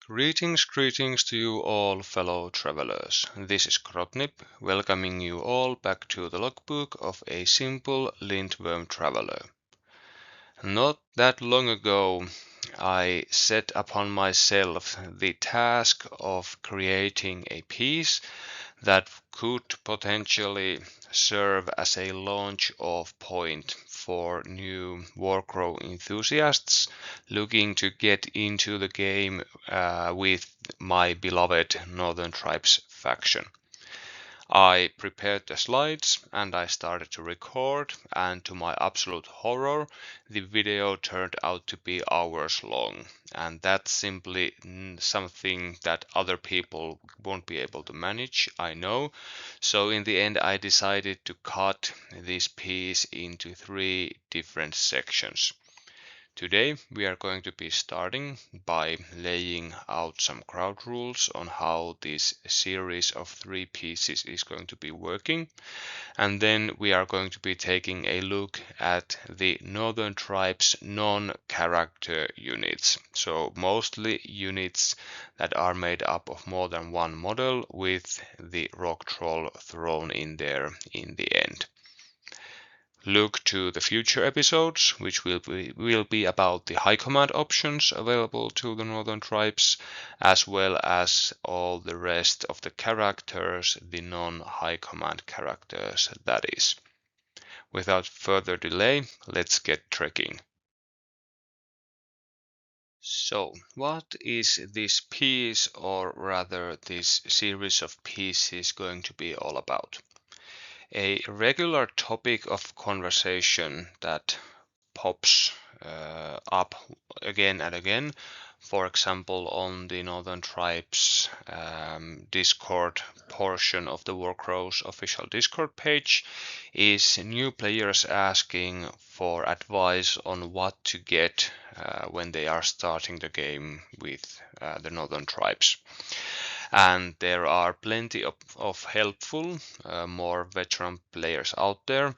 Greetings to you all fellow travelers. This is Krotnip, welcoming you all back to the logbook of a simple Lindwurm traveler. Not that long ago, I set upon myself the task of creating a piece that could potentially serve as a launch-off point for new Warcrow enthusiasts looking to get into the game with my beloved Northern Tribes faction. I prepared the slides and I started to record, and to my absolute horror, the video turned out to be hours long, and that's simply something that other people won't be able to manage, I know. So in the end, I decided to cut this piece into 3 different sections. Today we are going to be starting by laying out some ground rules on how this series of 3 pieces is going to be working, and then we are going to be taking a look at the Northern Tribes non-character units, so mostly units that are made up of more than one model with the rock troll thrown in there in the end. Look to the future episodes, which will be about the high command options available to the Northern Tribes, as well as all the rest of the characters, the non-high command characters, that is. Without further delay, let's get trekking. So, what is this piece, or rather this series of pieces, going to be all about? A regular topic of conversation that pops up again and again, for example on the Northern Tribes Discord portion of the Warcrow's official Discord page, is new players asking for advice on what to get when they are starting the game with the Northern Tribes. And there are plenty of helpful, more veteran players out there,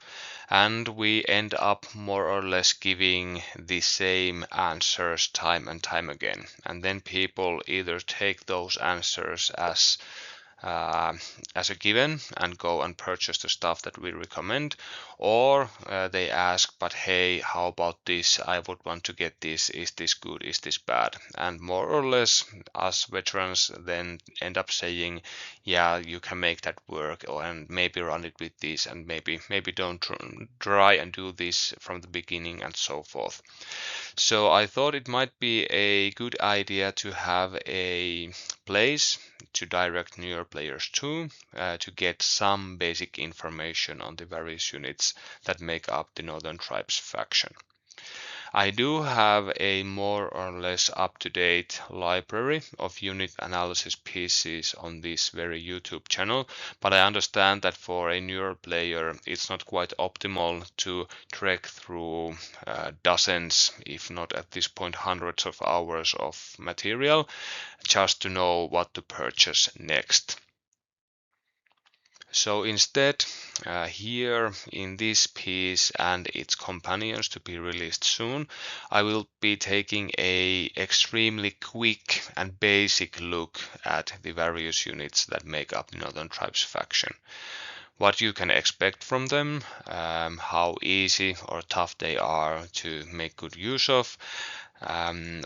and we end up more or less giving the same answers time and time again. And then people either take those answers as a given and go and purchase the stuff that we recommend, or they ask, but hey, how about this? I would want to get this. Is this good? Is this bad? And more or less, us veterans then end up saying, yeah, you can make that work, and maybe run it with this, and maybe don't try and do this from the beginning, and so forth. So I thought it might be a good idea to have a place to direct newer players to get some basic information on the various units that make up the Northern Tribes faction. I do have a more or less up-to-date library of unit analysis pieces on this very YouTube channel, but I understand that for a newer player it's not quite optimal to trek through dozens, if not at this point hundreds of hours of material just to know what to purchase next. So instead, here in this piece and its companions to be released soon, I will be taking a extremely quick and basic look at the various units that make up the Northern Tribes faction. What you can expect from them, how easy or tough they are to make good use of,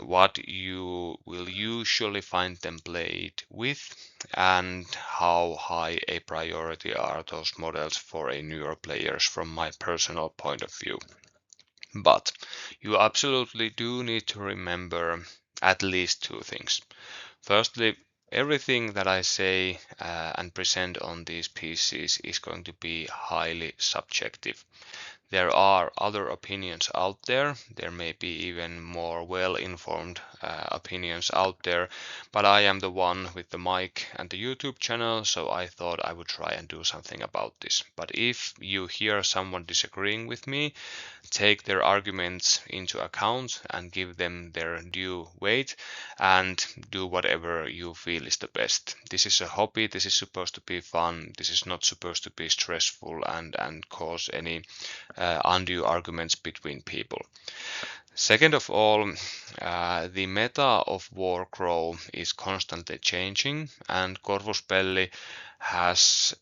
what you will usually find them played with, and how high a priority are those models for a newer players from my personal point of view. But you absolutely do need to remember at least 2 things. Firstly, everything that I say and present on these pieces is going to be highly subjective. There are other opinions out there. There may be even more well-informed opinions out there, but I am the one with the mic and the YouTube channel, so I thought I would try and do something about this. But if you hear someone disagreeing with me, take their arguments into account and give them their due weight and do whatever you feel is the best. This is a hobby, this is supposed to be fun, this is not supposed to be stressful and cause any undue arguments between people. Second of all, the meta of Warcrow is constantly changing, and Corvuspelli has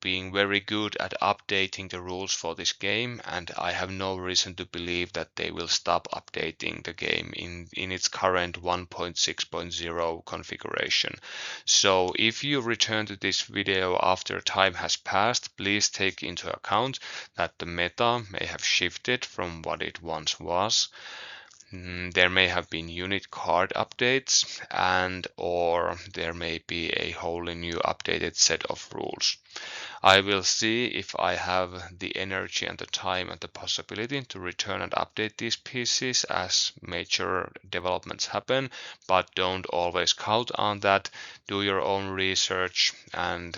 been very good at updating the rules for this game, and I have no reason to believe that they will stop updating the game in its current 1.6.0 configuration. So if you return to this video after time has passed, please take into account that the meta may have shifted from what it once was. There may have been unit card updates, and or there may be a wholly new updated set of rules. I will see if I have the energy and the time and the possibility to return and update these pieces as major developments happen, but don't always count on that. Do your own research and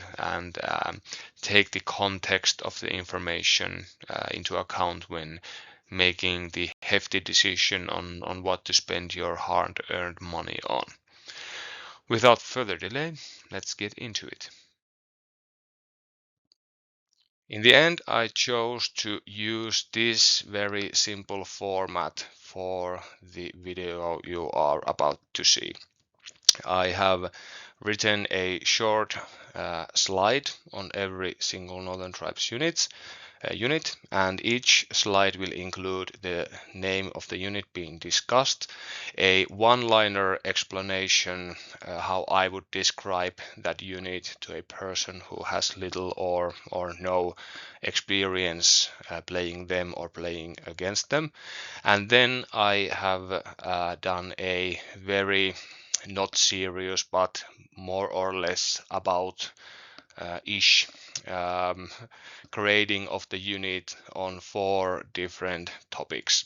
take the context of the information into account when making the hefty decision on what to spend your hard-earned money on. Without further delay, let's get into it. In the end, I chose to use this very simple format for the video you are about to see. I have written a short slide on every single Northern Tribes unit, and each slide will include the name of the unit being discussed, a one-liner explanation how I would describe that unit to a person who has little or no experience playing them or playing against them. And then I have done a very not serious but more or less about ish um, grading of the unit on 4 different topics.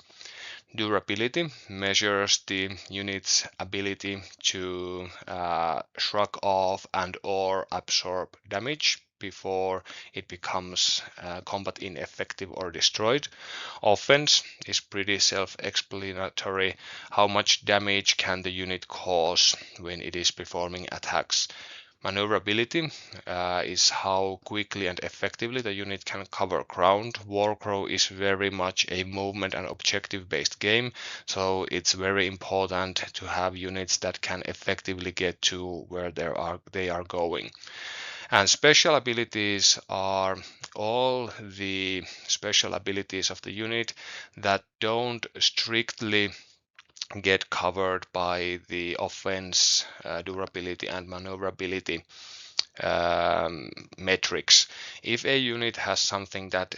Durability measures the unit's ability to shrug off and or absorb damage before it becomes combat ineffective or destroyed. Offense is pretty self-explanatory. How much damage can the unit cause when it is performing attacks? Maneuverability is how quickly and effectively the unit can cover ground. Warcrow is very much a movement and objective based game, so it's very important to have units that can effectively get to where they are going. And special abilities are all the special abilities of the unit that don't strictly get covered by the offense, durability, and maneuverability metrics. If a unit has something that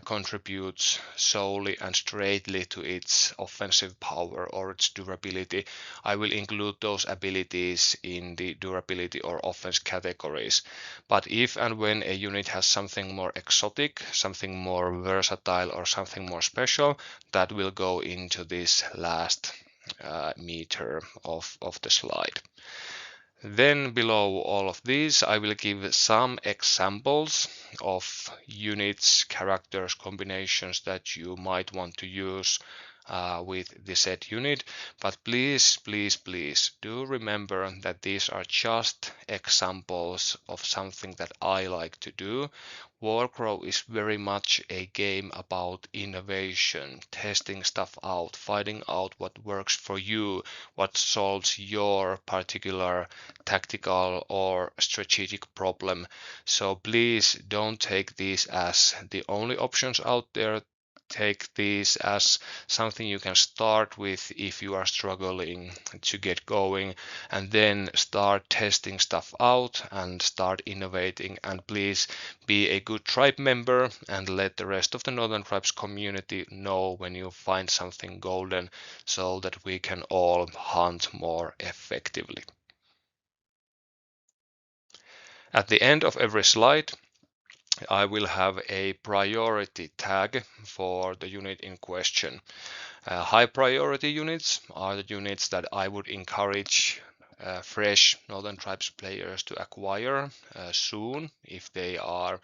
contributes solely and straightly to its offensive power or its durability, I will include those abilities in the durability or offense categories. But if and when a unit has something more exotic, something more versatile, or something more special, that will go into this last meter of the slide. Then below all of these, I will give some examples of units, characters, combinations that you might want to use with the set unit. But please, please, please do remember that these are just examples of something that I like to do. Warcrow is very much a game about innovation, testing stuff out, finding out what works for you, what solves your particular tactical or strategic problem. So please don't take these as the only options out there. Take these as something you can start with if you are struggling to get going, and then start testing stuff out and start innovating. And please be a good tribe member and let the rest of the Northern Tribes community know when you find something golden, so that we can all hunt more effectively. At the end of every slide, I will have a priority tag for the unit in question. High priority units are the units that I would encourage fresh Northern Tribes players to acquire soon if they are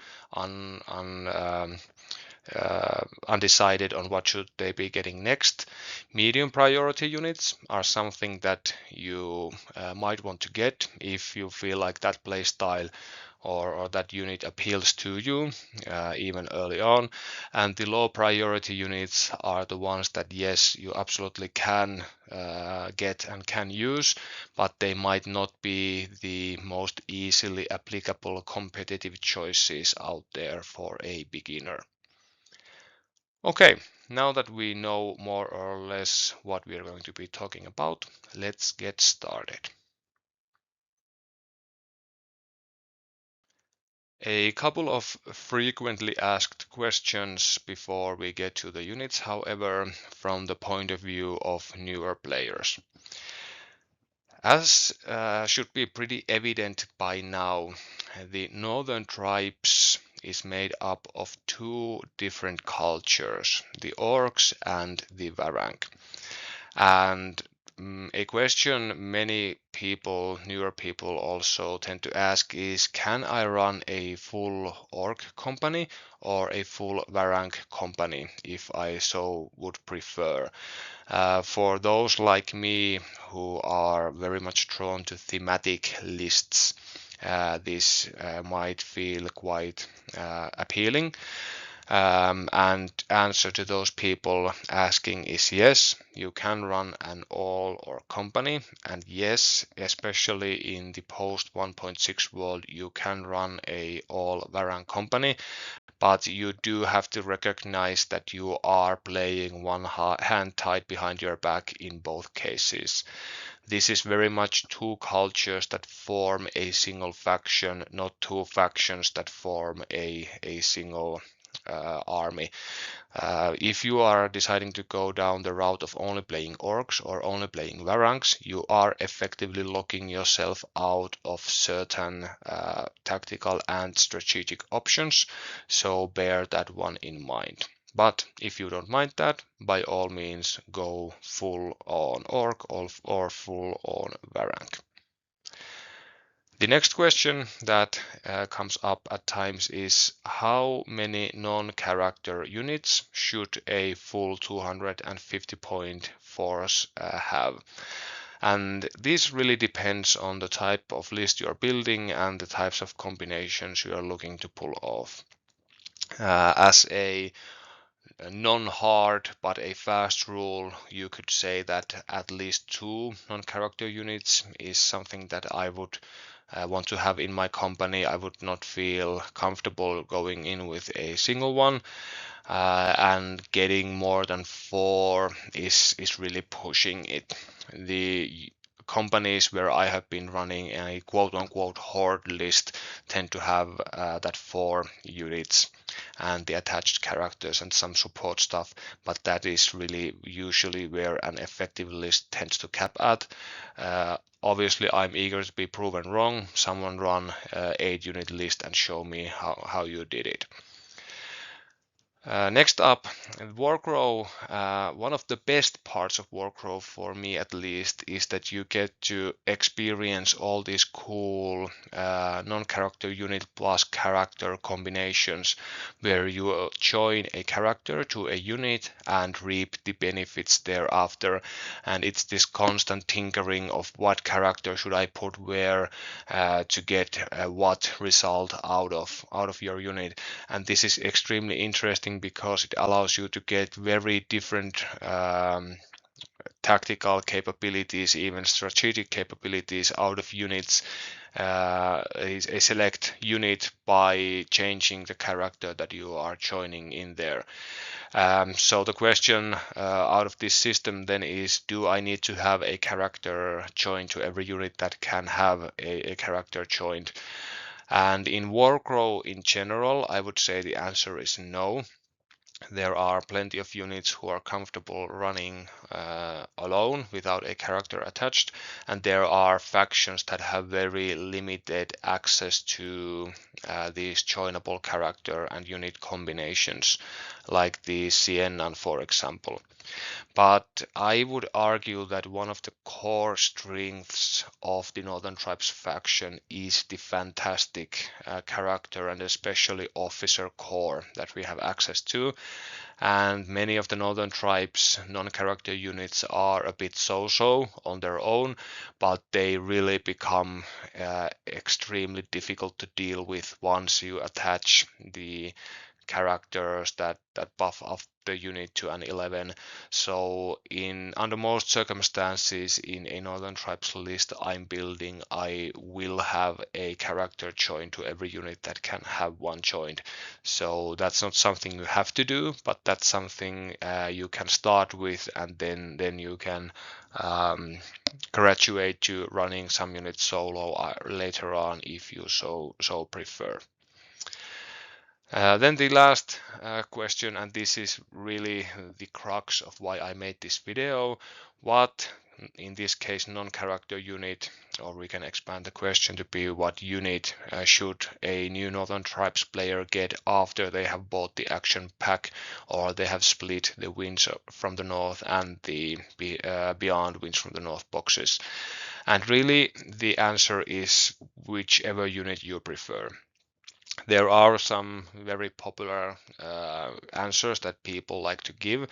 undecided on what should they be getting next. Medium priority units are something that you might want to get if you feel like that playstyle or that unit appeals to you even early on. And the low priority units are the ones that, yes, you absolutely can get and can use, but they might not be the most easily applicable competitive choices out there for a beginner. Okay, now that we know more or less what we are going to be talking about, let's get started. A couple of frequently asked questions before we get to the units, however, from the point of view of newer players. As should be pretty evident by now, the Northern Tribes is made up of two different cultures, the Orcs and the Varang. And a question many people, newer people also tend to ask is, can I run a full org company or a full Varang company if I so would prefer? For those like me who are very much drawn to thematic lists, this might feel quite appealing. And answer to those people asking is yes, you can run an all or company, and yes, especially in the post 1.6 world, you can run a all Varang company, but you do have to recognize that you are playing one hand tied behind your back in both cases. This is very much two cultures that form a single faction, not two factions that form a single army. If you are deciding to go down the route of only playing orcs or only playing varangs, you are effectively locking yourself out of certain tactical and strategic options, so bear that one in mind. But if you don't mind that, by all means go full on orc or full on varang. The next question that comes up at times is, how many non-character units should a full 250 point force have? And this really depends on the type of list you're building and the types of combinations you are looking to pull off. As a non-hard but a fast rule, you could say that at least two non-character units is something that I would want to have in my company. I would not feel comfortable going in with a single one, and getting more than four is really pushing it. The companies where I have been running a quote-unquote horde list tend to have that four units and the attached characters and some support stuff, but that is really usually where an effective list tends to cap at. Obviously, I'm eager to be proven wrong. Someone run 8-unit list and show me how you did it. Next up, Warcrow. One of the best parts of Warcrow, for me at least, is that you get to experience all these cool non-character unit plus character combinations where you join a character to a unit and reap the benefits thereafter. And it's this constant tinkering of what character should I put where to get what result out of your unit. And this is extremely interesting because it allows you to get very different tactical capabilities, even strategic capabilities out of units, a select unit, by changing the character that you are joining in there. So the question out of this system then is, do I need to have a character joined to every unit that can have a character joined? And in Warcrow in general, I would say the answer is no. There are plenty of units who are comfortable running alone without a character attached, and there are factions that have very limited access to these joinable character and unit combinations, like the Siennan, for example. But I would argue that one of the core strengths of the Northern Tribes faction is the fantastic character and especially officer core that we have access to. And many of the Northern Tribes non-character units are a bit so-so on their own, but they really become extremely difficult to deal with once you attach the characters that buff up the unit to an 11. So in under most circumstances in a Northern Tribes list I'm building, I will have a character joined to every unit that can have one joined. So that's not something you have to do, but that's something you can start with, and then you can graduate to running some units solo later on if you so prefer. Then the last question, and this is really the crux of why I made this video. What, in this case, non-character unit, or we can expand the question to be what unit should a new Northern Tribes player get after they have bought the action pack, or they have split the Winds from the North and the Beyond Winds from the North boxes? And really, the answer is whichever unit you prefer. There are some very popular answers that people like to give.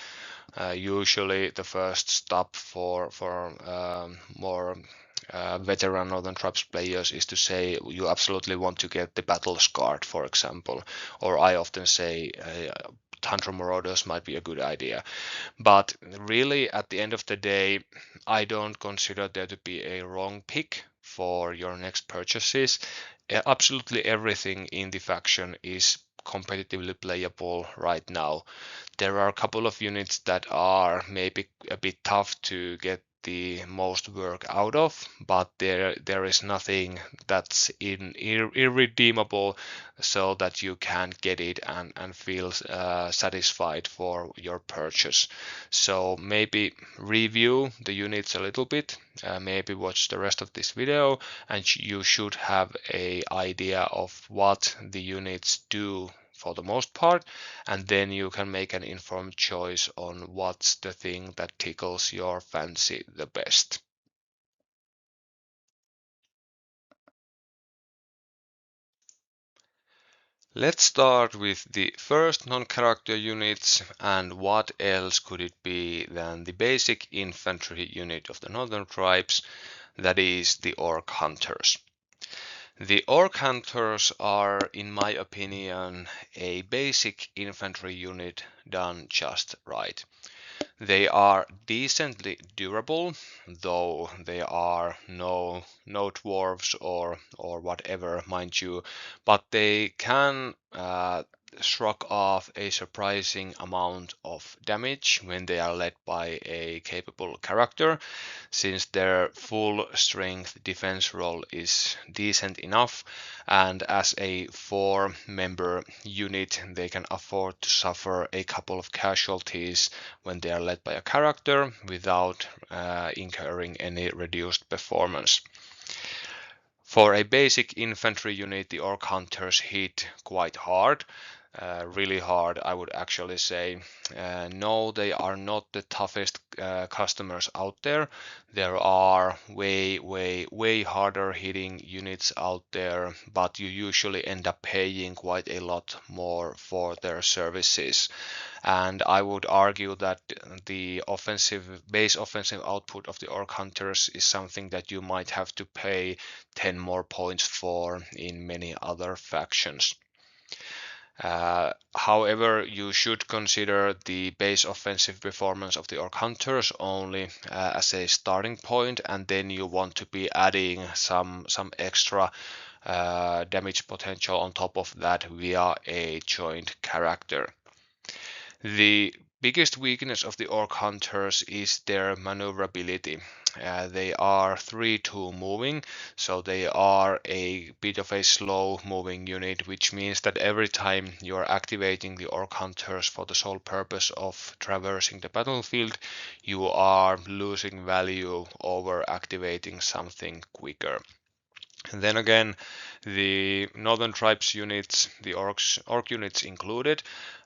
Usually the first stop for more veteran Northern Tribes players is to say you absolutely want to get the battle scarred, for example. Or I often say Tantrum Marauders might be a good idea. But really, at the end of the day, I don't consider there to be a wrong pick for your next purchases. Absolutely everything in the faction is competitively playable right now. There are a couple of units that are maybe a bit tough to get the most work out of, but there is nothing that's irredeemable, so that you can get it and feel satisfied for your purchase. So maybe review the units a little bit, maybe watch the rest of this video, and you should have a idea of what the units do for the most part, and then you can make an informed choice on what's the thing that tickles your fancy the best. Let's start with the first non-character units, and what else could it be than the basic infantry unit of the Northern Tribes, that is the Orc Hunters. The Orc Hunters are, in my opinion, a basic infantry unit done just right. They are decently durable, though they are no dwarves or whatever, mind you, but they can shrug off a surprising amount of damage when they are led by a capable character, since their full strength defense roll is decent enough, and as a 4-member unit they can afford to suffer a couple of casualties when they are led by a character without incurring any reduced performance. For a basic infantry unit, the Orc Hunters hit quite hard. Really hard, I would actually say. No, they are not the toughest customers out there. There are way harder hitting units out there, but you usually end up paying quite a lot more for their services. And I would argue that the base offensive output of the Orc Hunters is something that you might have to pay 10 more points for in many other factions. However, you should consider the base offensive performance of the Orc Hunters only as a starting point, and then you want to be adding some extra damage potential on top of that via a joint character. The biggest weakness of the Orc Hunters is their maneuverability. They are 3-2 moving, so they are a bit of a slow moving unit, which means that every time you are activating the Orc Hunters for the sole purpose of traversing the battlefield, you are losing value over activating something quicker. And then again, the Northern Tribes units, the Orc units included,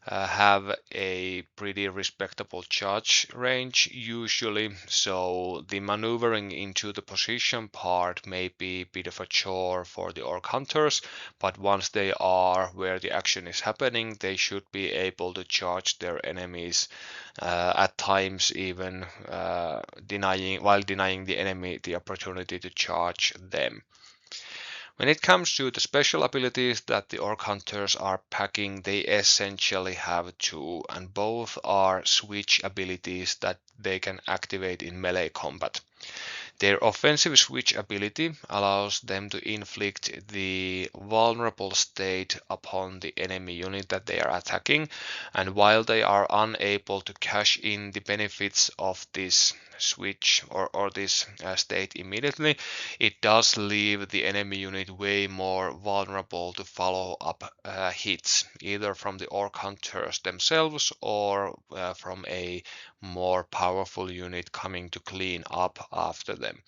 have a pretty respectable charge range usually, so the maneuvering into the position part may be a bit of a chore for the orc hunters, but once they are where the action is happening, they should be able to charge their enemies, at times even denying the enemy the opportunity to charge them. When it comes to the special abilities that the Orc Hunters are packing, they essentially have two, and both are switch abilities that they can activate in melee combat. Their offensive switch ability allows them to inflict the vulnerable state upon the enemy unit that they are attacking, and while they are unable to cash in the benefits of this switch or this state immediately, it does leave the enemy unit way more vulnerable to follow up hits, either from the orc hunters themselves or from a more powerful unit coming to clean up after them.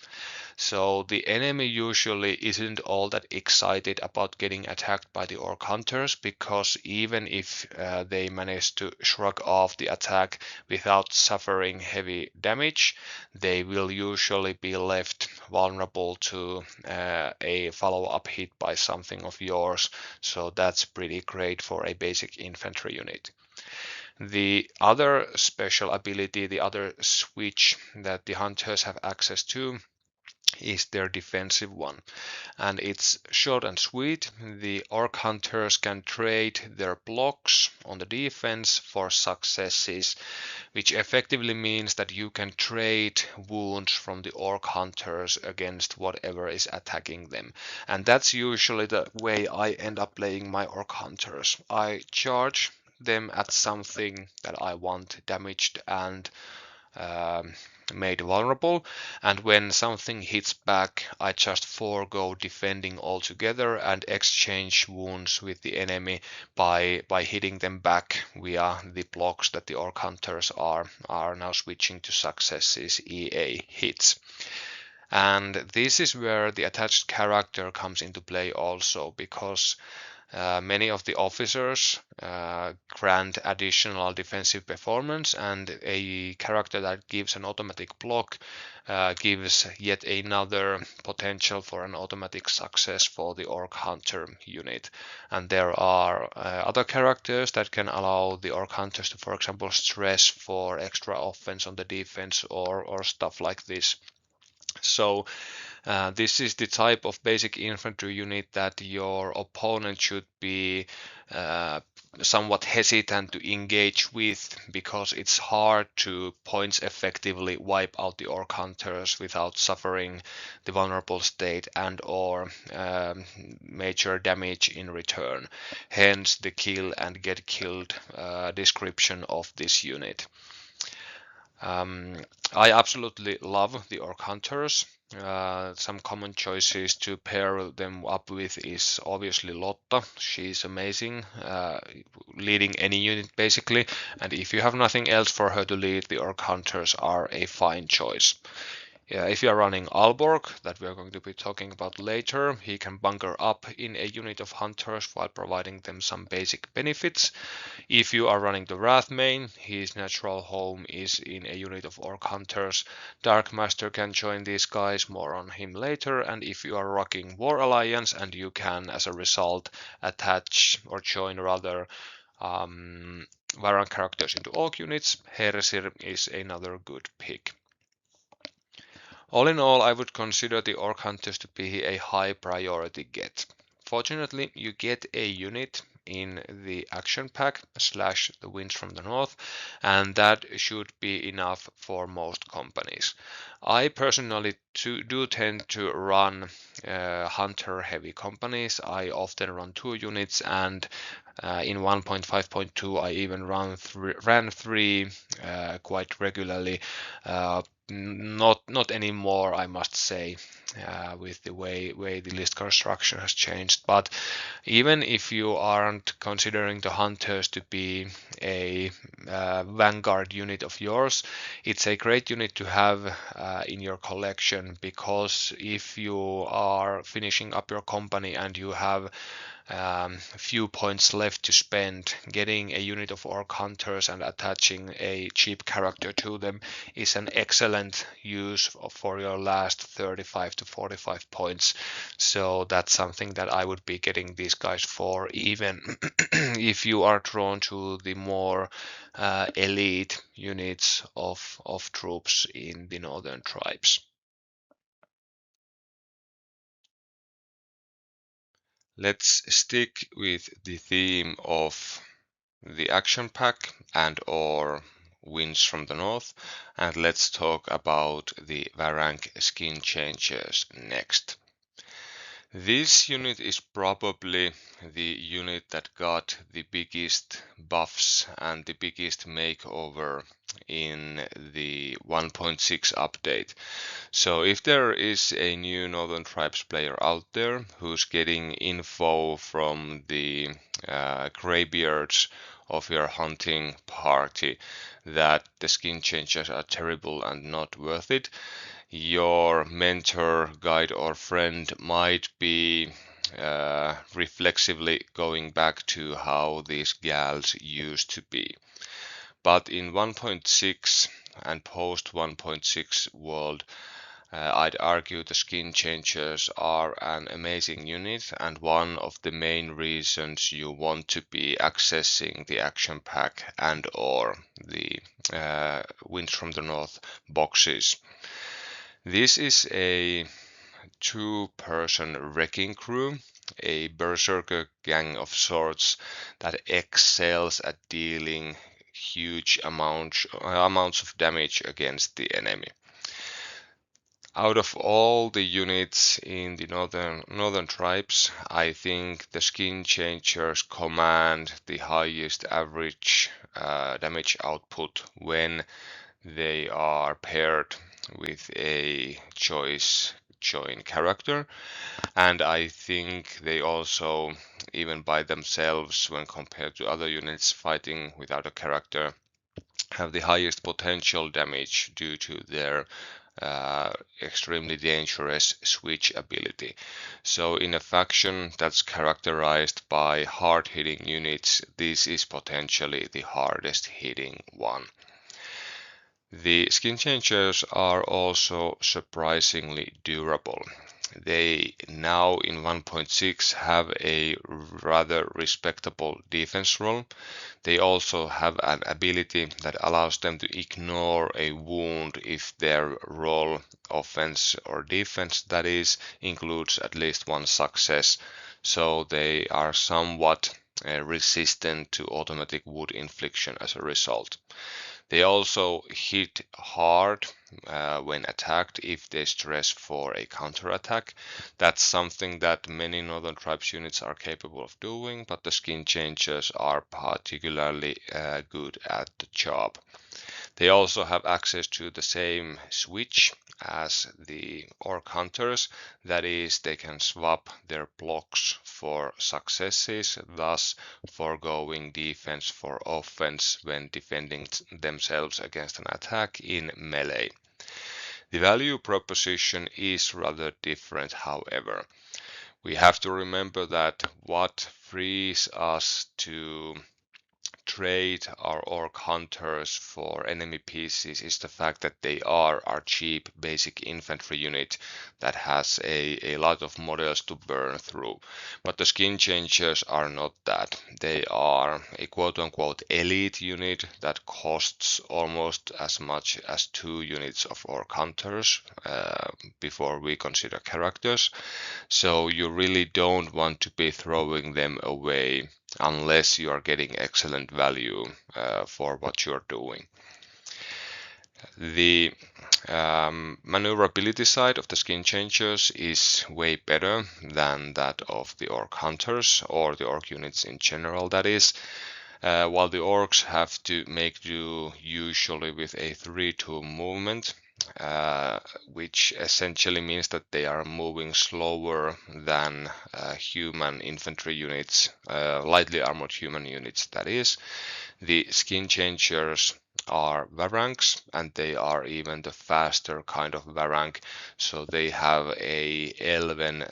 So the enemy usually isn't all that excited about getting attacked by the orc hunters, because even if they manage to shrug off the attack without suffering heavy damage, they will usually be left vulnerable to a follow-up hit by something of yours. So that's pretty great for a basic infantry unit. The other special ability, the other switch that the hunters have access to, is their defensive one. And it's short and sweet. The orc hunters can trade their blocks on the defense for successes, which effectively means that you can trade wounds from the orc hunters against whatever is attacking them. And that's usually the way I end up playing my orc hunters. I charge them at something that I want damaged and made vulnerable, and when something hits back, I just forego defending altogether and exchange wounds with the enemy by hitting them back via the blocks that the orc hunters are now switching to successes, EA hits. And this is where the attached character comes into play also, because many of the officers grant additional defensive performance, and a character that gives an automatic block gives yet another potential for an automatic success for the orc hunter unit. And there are other characters that can allow the orc hunters to, for example, stress for extra offense on the defense or stuff like this. So this is the type of basic infantry unit that your opponent should be somewhat hesitant to engage with, because it's hard to points effectively wipe out the orc hunters without suffering the vulnerable state and or major damage in return. Hence the kill and get killed description of this unit. I absolutely love the orc hunters. Some common choices to pair them up with is obviously Lotta. She's amazing, leading any unit basically, and if you have nothing else for her to lead, the orc hunters are a fine choice. If you are running Alborg, that we are going to be talking about later, he can bunker up in a unit of hunters while providing them some basic benefits. If you are running the Wrath main, his natural home is in a unit of orc hunters. Darkmaster can join these guys, more on him later. And if you are rocking War Alliance, and you can as a result attach or join rather variant characters into orc units, Hersir is another good pick. All in all, I would consider the orc hunters to be a high priority get. Fortunately, you get a unit in the action pack / the winds from the north, and that should be enough for most companies. I personally do tend to run hunter heavy companies. I often run 2 units, and in 1.5.2 I even ran 3 quite regularly. Not anymore, I must say. with the way the list card structure has changed. But even if you aren't considering the hunters to be a vanguard unit of yours, it's a great unit to have in your collection, because if you are finishing up your company and you have a few points left to spend, getting a unit of orc hunters and attaching a cheap character to them is an excellent use for your last 35 to 45 points. So that's something that I would be getting these guys for, even if you are drawn to the more elite units of troops in the northern tribes. Let's stick with the theme of the action pack and or winds from the north, and let's talk about the Varank skin changes next. This unit is probably the unit that got the biggest buffs and the biggest makeover in the 1.6 update. So if there is a new Northern Tribes player out there who's getting info from the graybeards of your hunting party that the skin changes are terrible and not worth it, your mentor, guide, or friend might be reflexively going back to how these gals used to be. But in 1.6 and post 1.6 world, I'd argue the skin changers are an amazing unit and one of the main reasons you want to be accessing the action pack and or the Winds from the North boxes. This is a two-person wrecking crew, a berserker gang of sorts that excels at dealing huge amounts of damage against the enemy. Out of all the units in the northern tribes, I think the skin changers command the highest average damage output when they are paired with a choice join character, and I think they also, even by themselves when compared to other units fighting without a character, have the highest potential damage due to their extremely dangerous switch ability. So in a faction that's characterized by hard hitting units, this is potentially the hardest hitting one. The skin changers are also surprisingly durable. They now in 1.6 have a rather respectable defense roll. They also have an ability that allows them to ignore a wound if their roll, offense or defense that is, includes at least one success. So they are somewhat resistant to automatic wound infliction as a result. They also hit hard when attacked if they stress for a counterattack. That's something that many Northern Tribes units are capable of doing, but the skin changers are particularly good at the job. They also have access to the same switch as the Orc Hunters, that is, they can swap their blocks for successes, thus foregoing defense for offense when defending themselves against an attack in melee. The value proposition is rather different, however. We have to remember that what frees us to trade our orc hunters for enemy pieces is the fact that they are our cheap basic infantry unit that has a lot of models to burn through. But the skin changers are not that. They are a quote-unquote elite unit that costs almost as much as 2 units of orc hunters before we consider characters. So you really don't want to be throwing them away unless you are getting excellent value for what you're doing. The maneuverability side of the skin changers is way better than that of the orc hunters or the orc units in general, that is. While the orcs have to make do usually with a 3-tool movement, which essentially means that they are moving slower than human infantry units, lightly armored human units, that is. The skin changers are Varangs, and they are even the faster kind of Varang, so they have a elven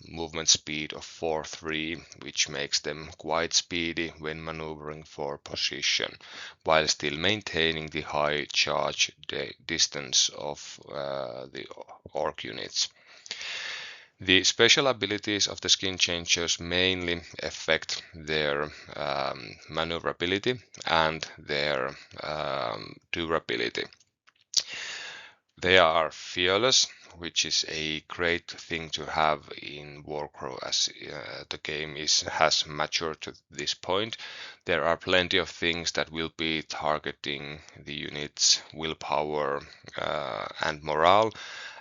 movement speed of 4-3, which makes them quite speedy when maneuvering for position, while still maintaining the high charge distance of the orc units. The special abilities of the skin changers mainly affect their maneuverability and their durability. They are fearless, which is a great thing to have in Warcrow as the game has matured to this point. There are plenty of things that will be targeting the unit's willpower and morale,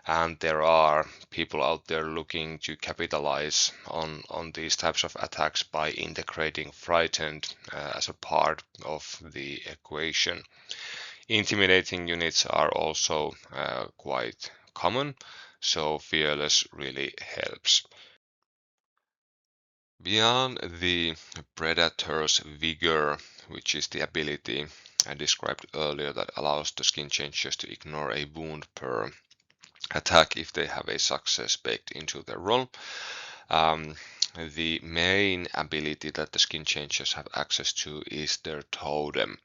and there are people out there looking to capitalize on these types of attacks by integrating frightened as a part of the equation. Intimidating units are also quite common, so fearless really helps. Beyond the Predator's Vigor, which is the ability I described earlier that allows the skin changers to ignore a wound per attack if they have a success baked into their roll. The main ability that the skin changers have access to is their totem.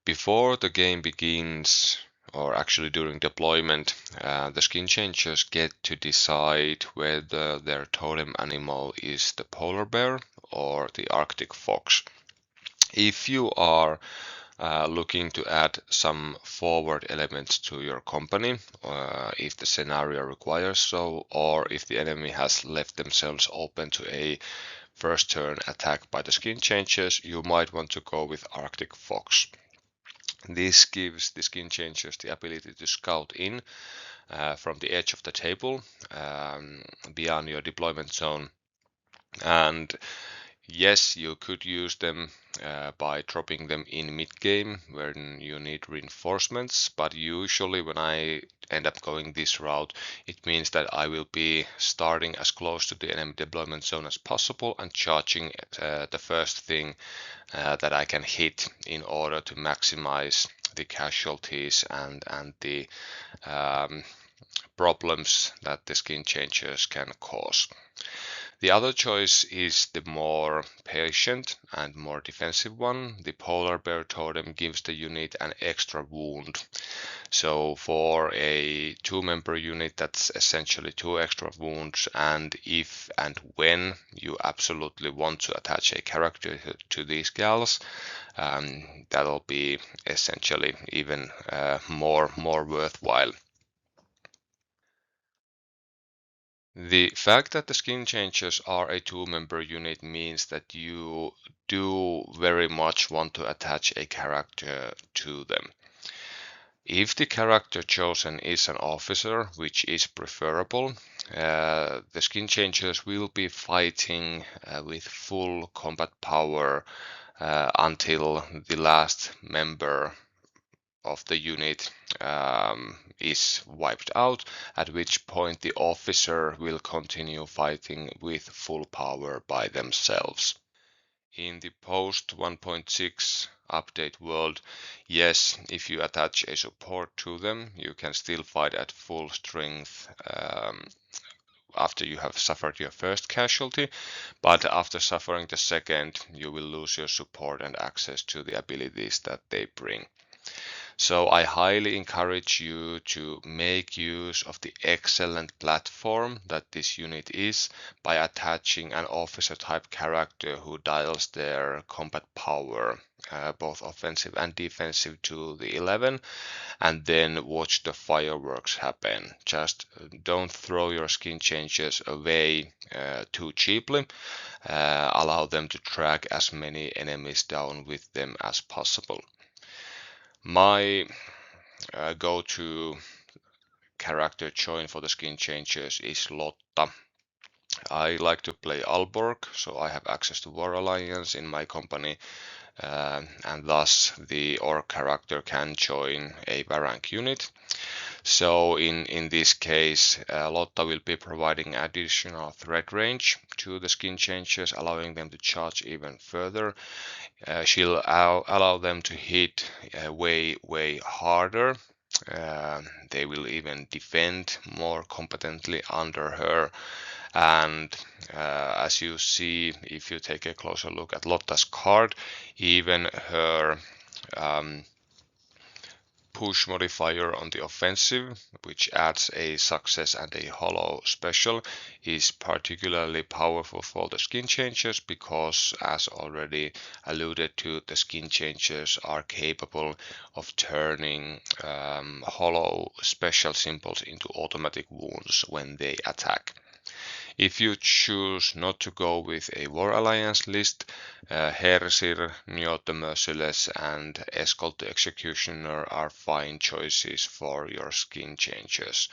Before the game begins, or actually during deployment, the skin changers get to decide whether their totem animal is the polar bear or the Arctic fox. If you are looking to add some forward elements to your company, if the scenario requires so, or if the enemy has left themselves open to a first turn attack by the skin changers, you might want to go with Arctic fox. This gives the skin changers the ability to scout in from the edge of the table beyond your deployment zone. And yes, you could use them by dropping them in mid-game when you need reinforcements, but usually when I end up going this route, it means that I will be starting as close to the enemy deployment zone as possible and charging the first thing that I can hit in order to maximize the casualties and the problems that the skin changers can cause. The other choice is the more patient and more defensive one. The polar bear totem gives the unit an extra wound. So for a 2-member unit, that's essentially 2 extra wounds, and if and when you absolutely want to attach a character to these gals, that'll be essentially even more worthwhile. The fact that the skin changers are a 2-member unit means that you do very much want to attach a character to them. If the character chosen is an officer, which is preferable, the skin changers will be fighting with full combat power until the last member of the unit is wiped out, at which point the officer will continue fighting with full power by themselves. In the post 1.6 update world, yes, if you attach a support to them, you can still fight at full strength after you have suffered your first casualty, but after suffering the second, you will lose your support and access to the abilities that they bring. So I highly encourage you to make use of the excellent platform that this unit is by attaching an officer type character who dials their combat power, both offensive and defensive, to the 11, and then watch the fireworks happen. Just don't throw your skin changers away too cheaply. Allow them to track as many enemies down with them as possible. My go-to character choice for the skin changers is Lotta. I like to play Alborg, so I have access to War Alliance in my company, and thus the orc character can join a Varank unit. So in this case, Lotta will be providing additional threat range to the skin changes, allowing them to charge even further. She'll allow them to hit way harder. They will even defend more competently under her. And as you see, if you take a closer look at Lotta's card, even her push modifier on the offensive, which adds a success and a hollow special, is particularly powerful for the skin changers because, as already alluded to, the skin changers are capable of turning hollow special symbols into automatic wounds when they attack. If you choose not to go with a War Alliance list, Hersir, Njot the Merciless, and Escort the Executioner are fine choices for your skin changers.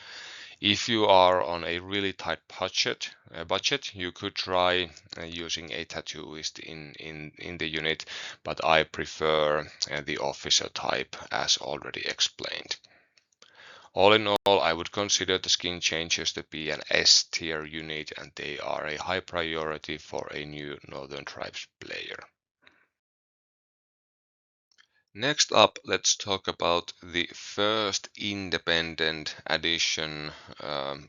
If you are on a really tight budget, you could try using a tattooist in the unit, but I prefer the officer type as already explained. All in all, I would consider the skin changes to be an S tier unit, and they are a high priority for a new Northern Tribes player. Next up, let's talk about the first independent addition,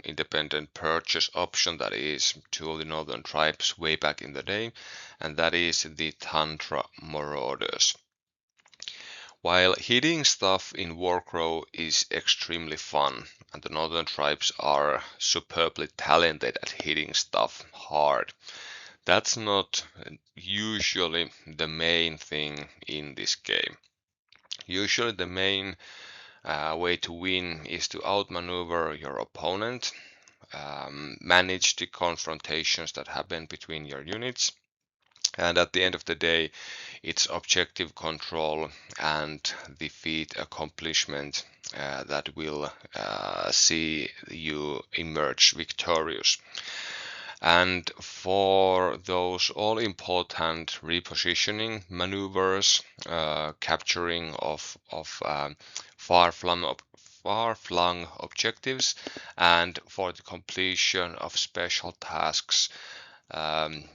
independent purchase option that is to the Northern Tribes way back in the day, and that is the Tantra Marauders. While hitting stuff in Warcrow is extremely fun, and the Northern Tribes are superbly talented at hitting stuff hard, that's not usually the main thing in this game. Usually the main way to win is to outmaneuver your opponent, manage the confrontations that happen between your units, and at the end of the day, it's objective control and the feat accomplishment that will see you emerge victorious. And for those all important repositioning maneuvers, capturing of far-flung objectives, and for the completion of special tasks,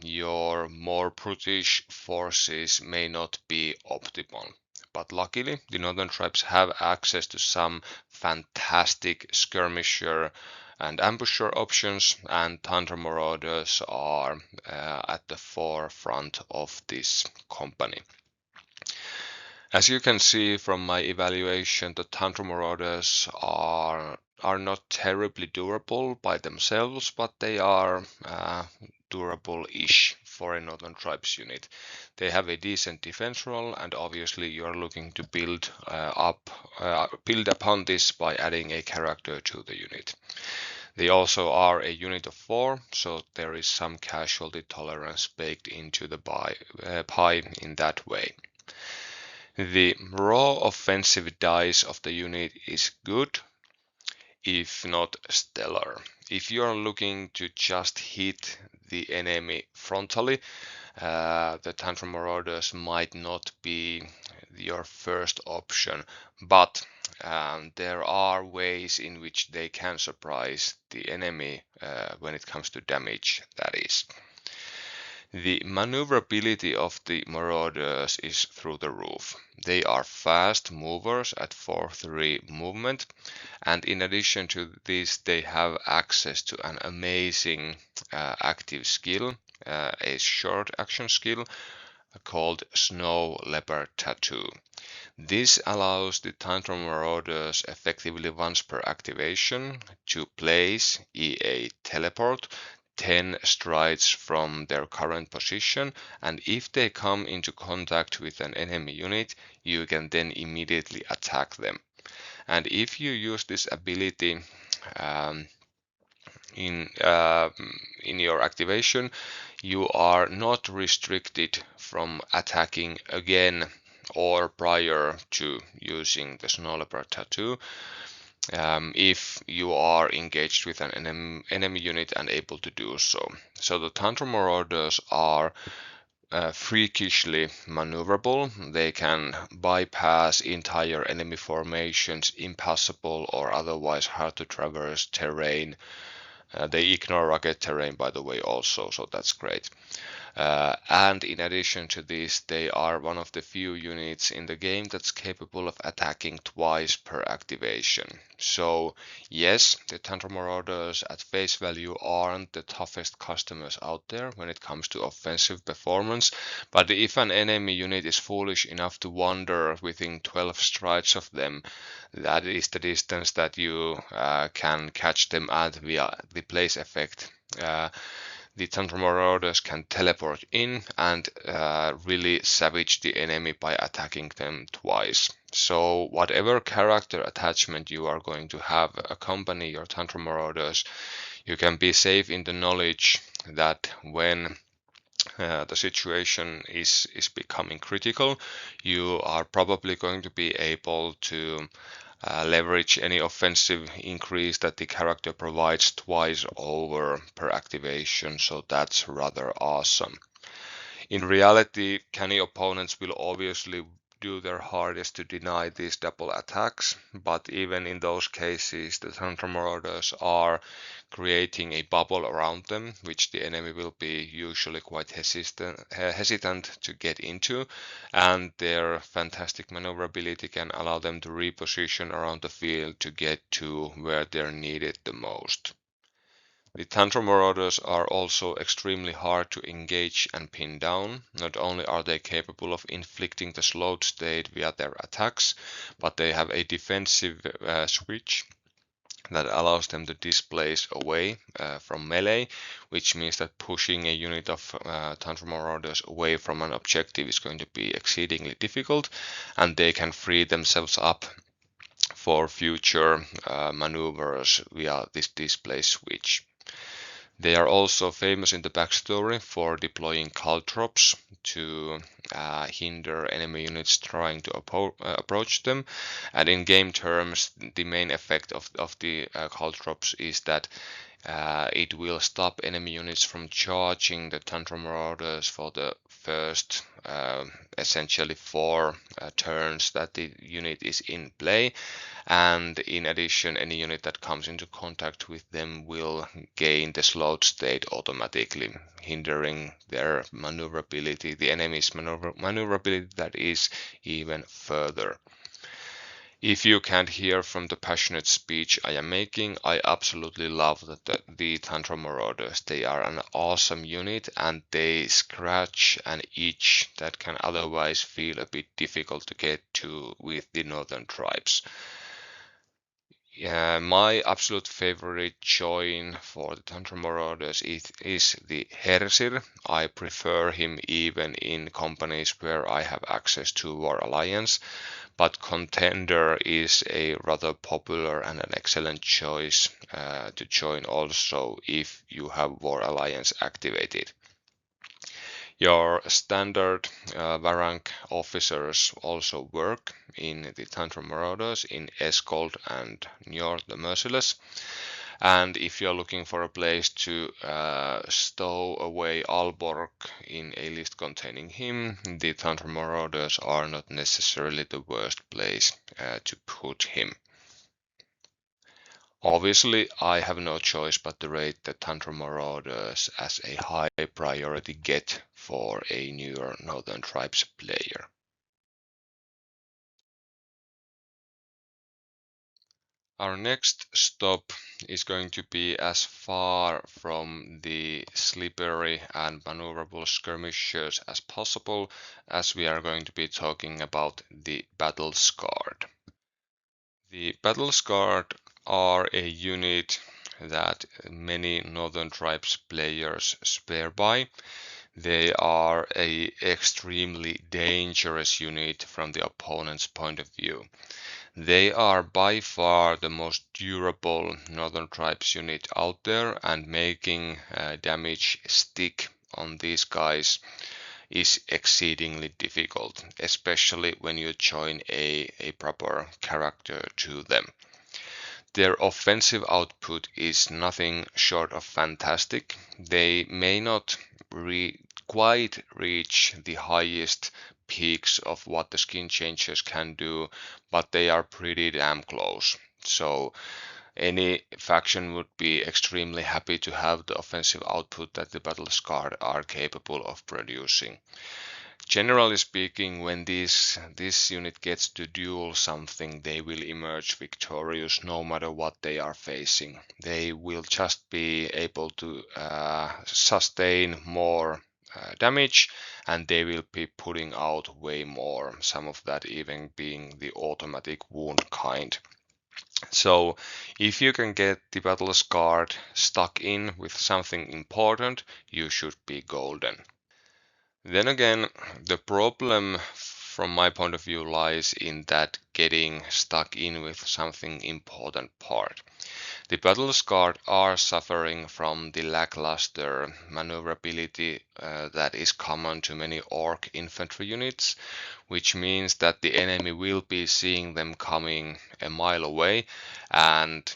your more brutish forces may not be optimal. But luckily, the Northern Tribes have access to some fantastic skirmisher and ambusher options, and Tantra Marauders are at the forefront of this company. As you can see from my evaluation, the Tantra Marauders are not terribly durable by themselves, but they are durable-ish for a Northern Tribes unit. They have a decent defense roll, and obviously you are looking to build upon this by adding a character to the unit. They also are a unit of 4, so there is some casualty tolerance baked into the pie in that way. The raw offensive dice of the unit is good, if not stellar. If you are looking to just hit the enemy frontally, the Tantra Marauders might not be your first option, but there are ways in which they can surprise the enemy when it comes to damage, that is. The maneuverability of the Marauders is through the roof. They are fast movers at 4-3 movement, and in addition to this, they have access to an amazing active skill, a short action skill called Snow Leopard Tattoo. This allows the Tantra Marauders effectively once per activation to place EA teleport 10 strides from their current position, and if they come into contact with an enemy unit, you can then immediately attack them. And if you use this ability in your activation, you are not restricted from attacking again or prior to using the Snow Leopard Tattoo. if you are engaged with an enemy unit and able to do so. So the Tundra Marauders are freakishly maneuverable. They can bypass entire enemy formations, impassable or otherwise hard to traverse terrain. They ignore rugged terrain, by the way, also, so that's great. And in addition to this, they are one of the few units in the game that's capable of attacking twice per activation. So yes, the Tundra Marauders at face value aren't the toughest customers out there when it comes to offensive performance, but if an enemy unit is foolish enough to wander within 12 strides of them, that is the distance that you can catch them at via the place effect. The Tundra Marauders can teleport in and really savage the enemy by attacking them twice. So whatever character attachment you are going to have accompany your Tundra Marauders, you can be safe in the knowledge that when the situation is becoming critical, you are probably going to be able to leverage any offensive increase that the character provides twice over per activation, so that's rather awesome. In reality, canny opponents will obviously do their hardest to deny these double attacks, but even in those cases, the Thunder Marauders are creating a bubble around them, which the enemy will be usually quite hesitant to get into, and their fantastic maneuverability can allow them to reposition around the field to get to where they're needed the most. The Tundra Marauders are also extremely hard to engage and pin down. Not only are they capable of inflicting the slowed state via their attacks, but they have a defensive switch that allows them to displace away from melee, which means that pushing a unit of Tundra Marauders away from an objective is going to be exceedingly difficult, and they can free themselves up for future maneuvers via this display switch. They are also famous in the backstory for deploying caltrops to hinder enemy units trying to approach them. And in game terms, the main effect of the caltrops is that it will stop enemy units from charging the Tundra Marauders for the first essentially 4 turns that the unit is in play, and in addition, any unit that comes into contact with them will gain the slowed state automatically, hindering their maneuverability, the enemy's maneuverability that is even further. If you can't hear from the passionate speech I am making, I absolutely love the Tundra Marauders. They are an awesome unit and they scratch an itch that can otherwise feel a bit difficult to get to with the northern tribes. Yeah, my absolute favorite join for the Tundra Marauders is the Hersir. I prefer him even in companies where I have access to War Alliance, but Contender is a rather popular and an excellent choice to join also if you have War Alliance activated. Your standard Varrank officers also work in the Tundra Marauders in Escold and Njord the Merciless. And if you're looking for a place to stow away Alborg in a list containing him, the Tundra Marauders are not necessarily the worst place to put him. Obviously, I have no choice but to rate the Tundra Marauders as a high priority get for a newer Northern Tribes player. Our next stop is going to be as far from the slippery and maneuverable skirmishers as possible, as we are going to be talking about the Battle Scarred. The Battle Scarred are a unit that many Northern Tribes players swear by. They are an extremely dangerous unit from the opponent's point of view. They are by far the most durable Northern Tribes unit out there, and making damage stick on these guys is exceedingly difficult, especially when you join a proper character to them. Their offensive output is nothing short of fantastic. They may not quite reach the highest peaks of what the skin changers can do, but they are pretty damn close. So any faction would be extremely happy to have the offensive output that the battle scarred are capable of producing. Generally speaking, when this unit gets to duel something, they will emerge victorious no matter what they are facing. They will just be able to sustain more damage, and they will be putting out way more, some of that even being the automatic wound kind. So if you can get the battle scarred stuck in with something important, you should be golden. Then again, the problem from my point of view lies in that getting stuck in with something important part. The battle scarred are suffering from the lackluster maneuverability that is common to many orc infantry units, which means that the enemy will be seeing them coming a mile away, and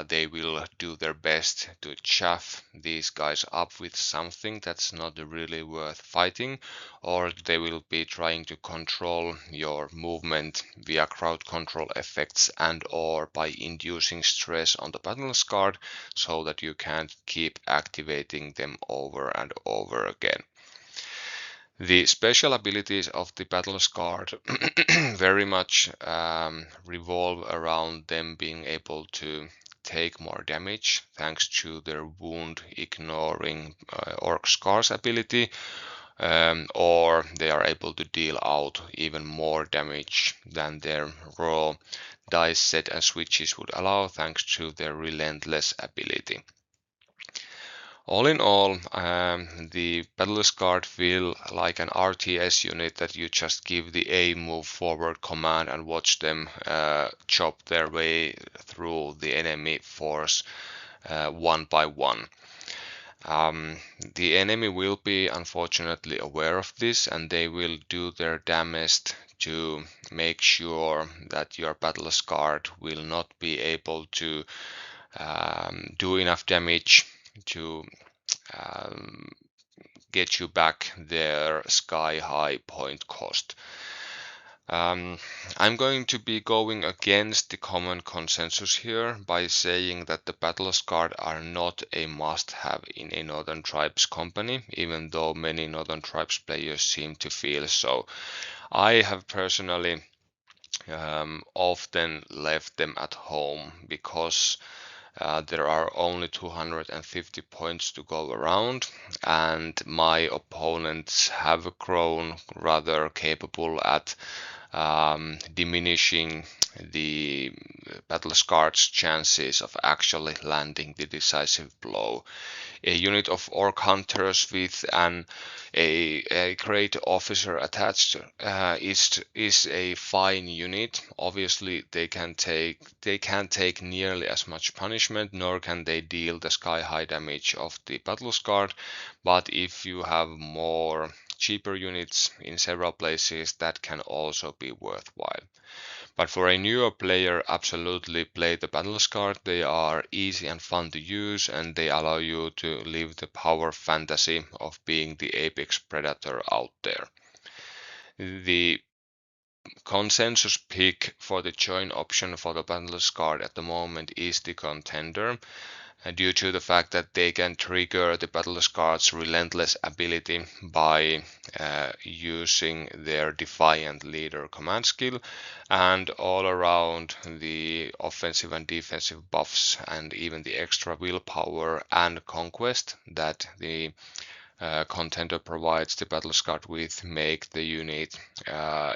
they will do their best to chaff these guys up with something that's not really worth fighting, or they will be trying to control your movement via crowd control effects and or by inducing stress on the battle scarred so that you can't keep activating them over and over again. The special abilities of the battle scarred very much revolve around them being able to take more damage thanks to their wound ignoring orc scars ability, or they are able to deal out even more damage than their raw dice set and switches would allow thanks to their relentless ability. All in all, the battle scarred feel like an RTS unit that you just give the A move forward command and watch them chop their way through the enemy force one by one. The enemy will be unfortunately aware of this, and they will do their damnedest to make sure that your battle scarred will not be able to do enough damage to get you back their sky high point cost. I'm going to be going against the common consensus here by saying that the battle scarred are not a must-have in a Northern Tribes company, even though many Northern Tribes players seem to feel so. I have personally often left them at home because there are only 250 points to go around, and my opponents have grown rather capable at diminishing the battle scarred's chances of actually landing the decisive blow. A unit of orc hunters with a great officer attached is a fine unit. Obviously, they can't take nearly as much punishment, nor can they deal the sky high damage of the battle scarred. But if you have more cheaper units in several places, that can also be worthwhile. But for a newer player, absolutely play the battle scarred. They are easy and fun to use, and they allow you to live the power fantasy of being the apex predator out there. The consensus pick for the join option for the battle scarred at the moment is the contender, due to the fact that they can trigger the battle scarred's relentless ability by using their defiant leader command skill, and all around the offensive and defensive buffs and even the extra willpower and conquest that the contender provides the battle scarred with make the unit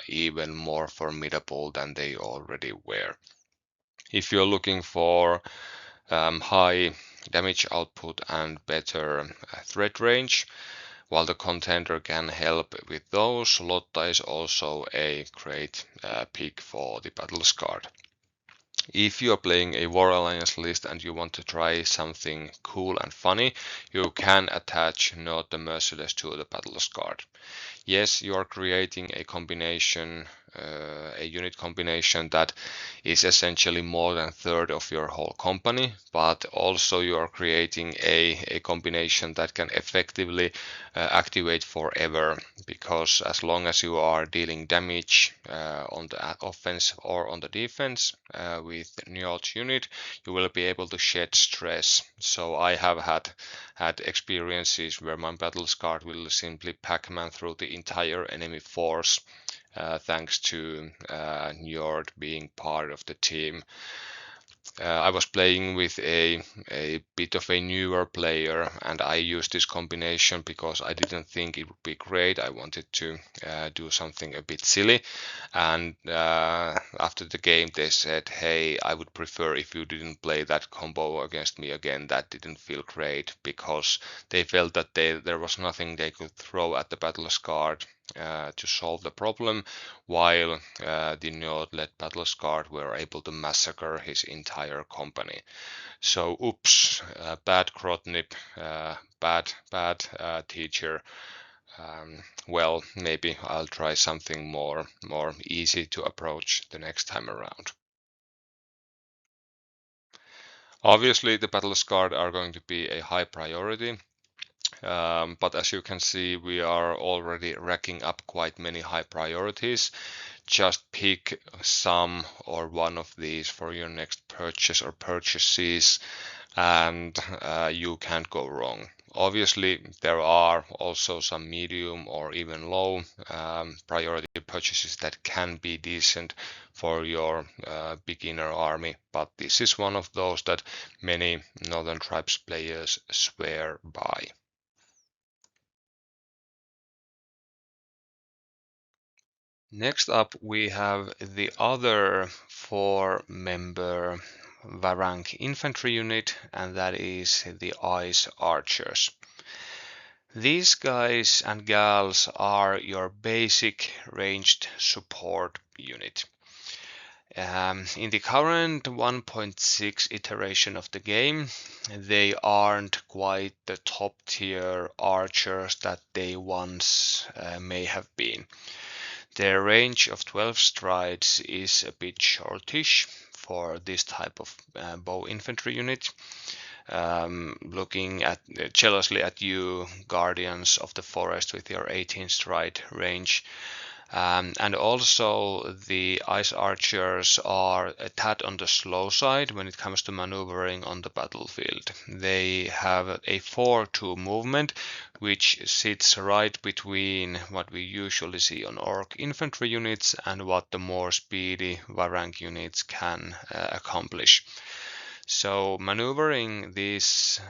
even more formidable than they already were. If you're looking for high damage output and better threat range, while the contender can help with those, Lotta is also a great pick for the battle scarred. If you are playing a War Alliance list and you want to try something cool and funny, you can attach Not the Merciless to the battle scarred. Yes, you are creating a combination, a unit combination that is essentially more than a third of your whole company, but also you are creating a combination that can effectively activate forever, because as long as you are dealing damage on the offense or on the defense with Newt unit, you will be able to shed stress. So I have had experiences where my battle scarred will simply Pac-Man through the entire enemy force, thanks to Njord being part of the team. I was playing with a bit of a newer player, and I used this combination because I didn't think it would be great. I wanted to do something a bit silly, and after the game they said, hey, I would prefer if you didn't play that combo against me again. That didn't feel great, because they felt that there was nothing they could throw at the battle scarred to solve the problem, while the Nord-led battle scarred were able to massacre his entire company. So, oops, bad Grotnip, bad teacher. Well, maybe I'll try something more easy to approach the next time around. Obviously, the battle scarred are going to be a high priority. But as you can see, we are already racking up quite many high priorities. Just pick some or one of these for your next purchase or purchases, and you can't go wrong. Obviously, there are also some medium or even low priority purchases that can be decent for your beginner army, but this is one of those that many Northern Tribes players swear by. Next up, we have the other 4-member Varang infantry unit, and that is the Ice Archers. These guys and gals are your basic ranged support unit. In the current 1.6 iteration of the game, they aren't quite the top tier archers that they once may have been. Their range of 12 strides is a bit shortish for this type of bow infantry unit. Looking at jealously at you, Guardians of the Forest, with your 18 stride range. And also the Ice Archers are a tad on the slow side when it comes to maneuvering on the battlefield. They have a 4-2 movement, which sits right between what we usually see on Orc infantry units and what the more speedy Varang units can accomplish. So maneuvering these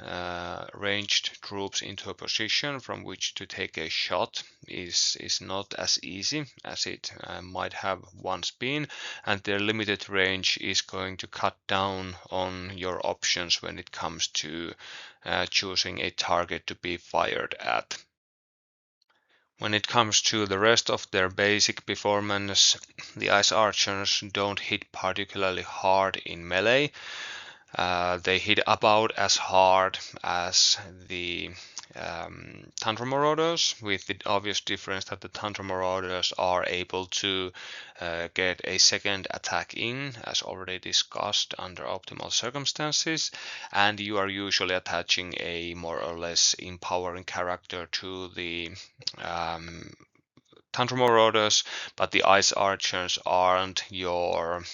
ranged troops into a position from which to take a shot is not as easy as it might have once been, and their limited range is going to cut down on your options when it comes to choosing a target to be fired at. When it comes to the rest of their basic performance, the Ice Archers don't hit particularly hard in melee. They hit about as hard as the Tundra Marauders, with the obvious difference that the Tundra Marauders are able to get a second attack in, as already discussed, under optimal circumstances, and you are usually attaching a more or less empowering character to the Tundra Marauders, but the Ice Archers aren't your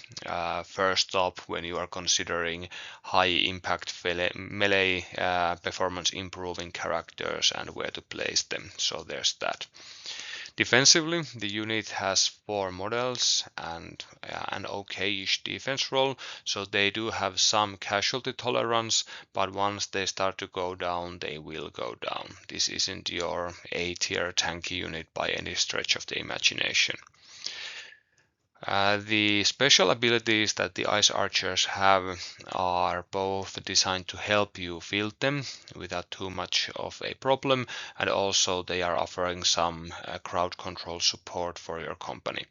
first stop when you are considering high impact melee performance improving characters and where to place them. So there's that. Defensively, the unit has 4 models and an okay-ish defense roll, so they do have some casualty tolerance, but once they start to go down, they will go down. This isn't your A-tier tanky unit by any stretch of the imagination. The special abilities that the Ice Archers have are both designed to help you field them without too much of a problem, and also they are offering some crowd control support for your company.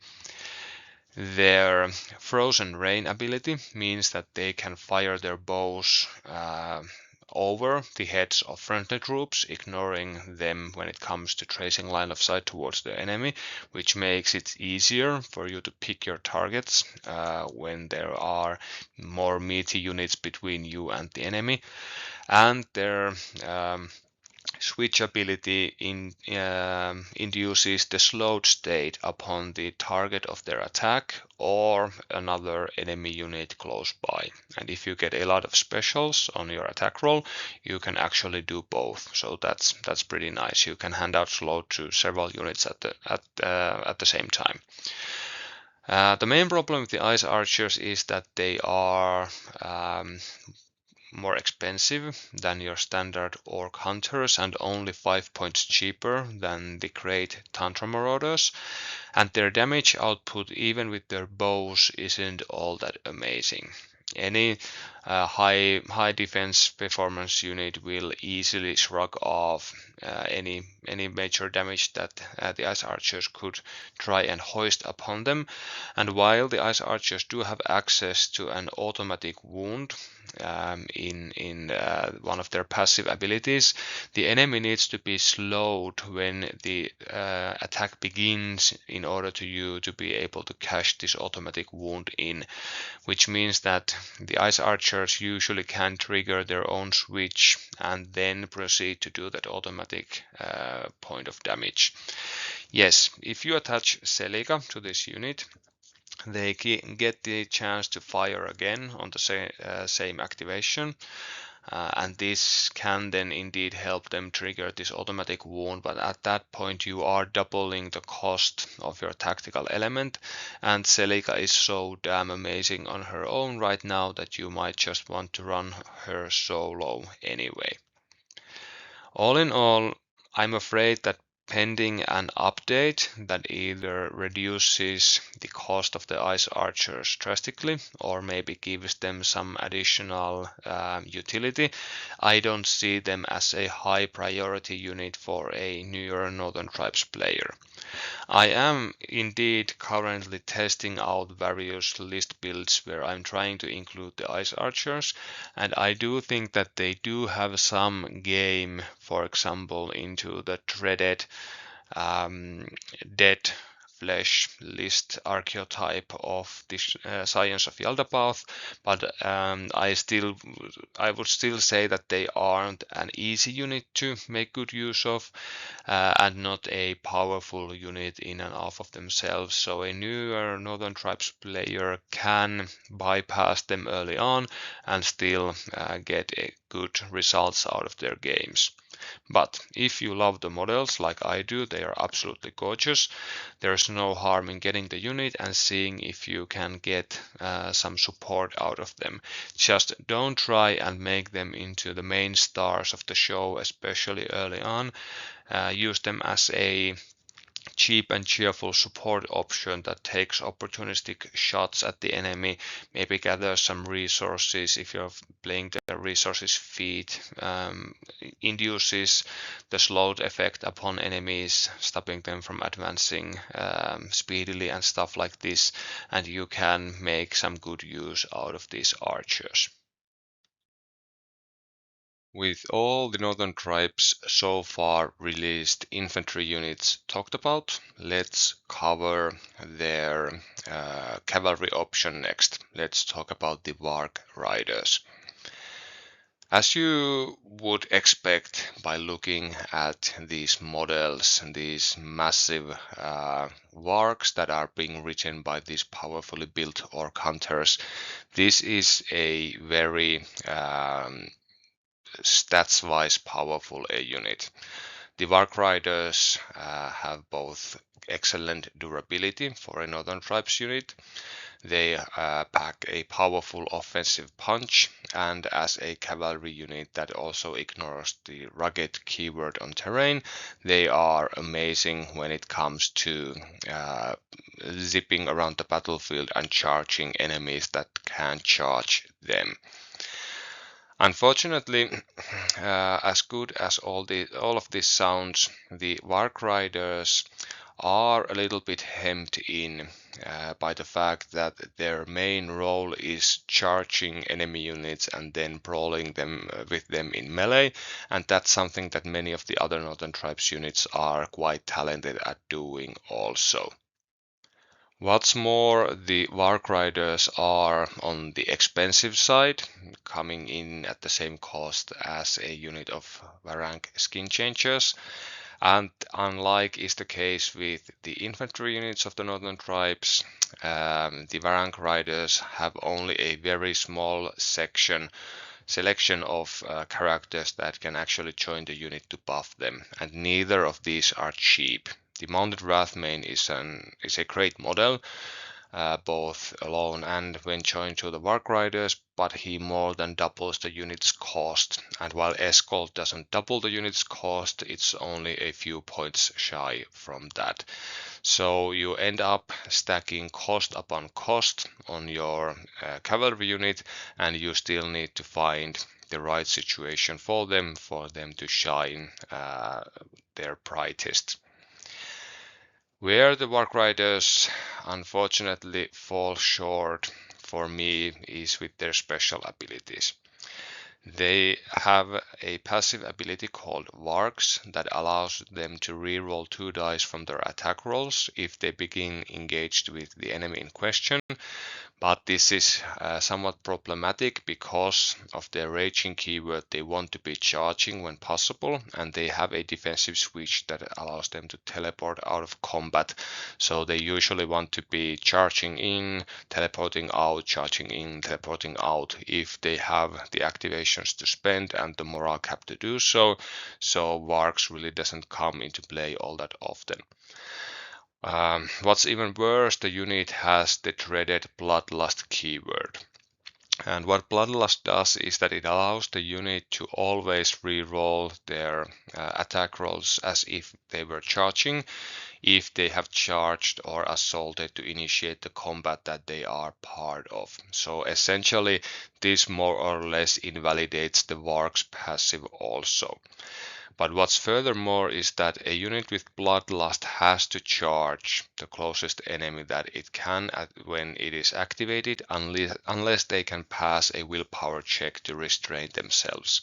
Their Frozen Rain ability means that they can fire their bows over the heads of friendly troops, ignoring them when it comes to tracing line of sight towards the enemy, which makes it easier for you to pick your targets when there are more meaty units between you and the enemy. And their switchability induces the slowed state upon the target of their attack or another enemy unit close by. And if you get a lot of specials on your attack roll, you can actually do both. So that's pretty nice. You can hand out slow to several units at the same time. The main problem with the ice archers is that they are more expensive than your standard orc hunters and only 5 points cheaper than the great Tantra Marauders, and their damage output even with their bows isn't all that amazing. Any high defense performance unit will easily shrug off any major damage that the ice archers could try and hoist upon them. And while the ice archers do have access to an automatic wound in one of their passive abilities, the enemy needs to be slowed when the attack begins in order to you to be able to cash this automatic wound in, which means that the ice archers usually can trigger their own switch and then proceed to do that automatic point of damage. Yes, if you attach Celica to this unit, they get the chance to fire again on the same activation. And this can then indeed help them trigger this automatic wound, but at that point you are doubling the cost of your tactical element, and Celica is so damn amazing on her own right now that you might just want to run her solo anyway. All in all, I'm afraid that pending an update that either reduces the cost of the ice archers drastically or maybe gives them some additional utility, I don't see them as a high priority unit for a newer Northern Tribes player. I am indeed currently testing out various list builds where I'm trying to include the ice archers, and I do think that they do have some game, for example, into the dreaded dead flesh list archetype of this Science of Yaldabaoth, but I would still say that they aren't an easy unit to make good use of and not a powerful unit in and of themselves. So a newer Northern Tribes player can bypass them early on and still get good results out of their games. But if you love the models like I do, they are absolutely gorgeous. There's no harm in getting the unit and seeing if you can get some support out of them. Just don't try and make them into the main stars of the show, especially early on. Use them as a cheap and cheerful support option that takes opportunistic shots at the enemy, maybe gather some resources if you're playing the resources feed, induces the slowed effect upon enemies, stopping them from advancing speedily and stuff like this, and you can make some good use out of these archers. With all the Northern Tribes so far released infantry units talked about, let's cover their cavalry option next. Let's talk about the Warg Riders. As you would expect by looking at these models, these massive wargs that are being ridden by these powerfully built orc hunters, this is a very stats-wise powerful unit. The Warg Riders have both excellent durability for a Northern Tribes unit. They pack a powerful offensive punch, and as a cavalry unit that also ignores the rugged keyword on terrain, they are amazing when it comes to zipping around the battlefield and charging enemies that can charge them. Unfortunately, as good as all of this sounds, the Warg Riders are a little bit hemmed in by the fact that their main role is charging enemy units and then brawling them with them in melee, and that's something that many of the other Northern Tribes units are quite talented at doing also. What's more, the Warg Riders are on the expensive side, coming in at the same cost as a unit of Varang skin changers. And unlike is the case with the infantry units of the Northern Tribes, the Varang Riders have only a very small selection of characters that can actually join the unit to buff them, and neither of these are cheap. The Mounted Wrathmane is a great model, both alone and when joined to the Warg Riders, but he more than doubles the unit's cost. And while Escort doesn't double the unit's cost, it's only a few points shy from that. So you end up stacking cost upon cost on your cavalry unit, and you still need to find the right situation for them to shine their brightest. Where the Warg Riders unfortunately fall short for me is with their special abilities. They have a passive ability called Wargs that allows them to reroll 2 dice from their attack rolls if they begin engaged with the enemy in question. But this is somewhat problematic because of their raging keyword. They want to be charging when possible, and they have a defensive switch that allows them to teleport out of combat. So they usually want to be charging in, teleporting out, charging in, teleporting out if they have the activations to spend and the morale cap to do so. So Vargs really doesn't come into play all that often. What's even worse, the unit has the dreaded Bloodlust keyword. And what Bloodlust does is that it allows the unit to always re-roll their attack rolls as if they were charging, if they have charged or assaulted to initiate the combat that they are part of. So essentially, this more or less invalidates the Varg's passive also. But what's furthermore is that a unit with Bloodlust has to charge the closest enemy that it can when it is activated, unless they can pass a willpower check to restrain themselves.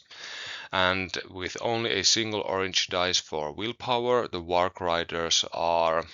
And with only a single orange dice for willpower, the Warg Riders are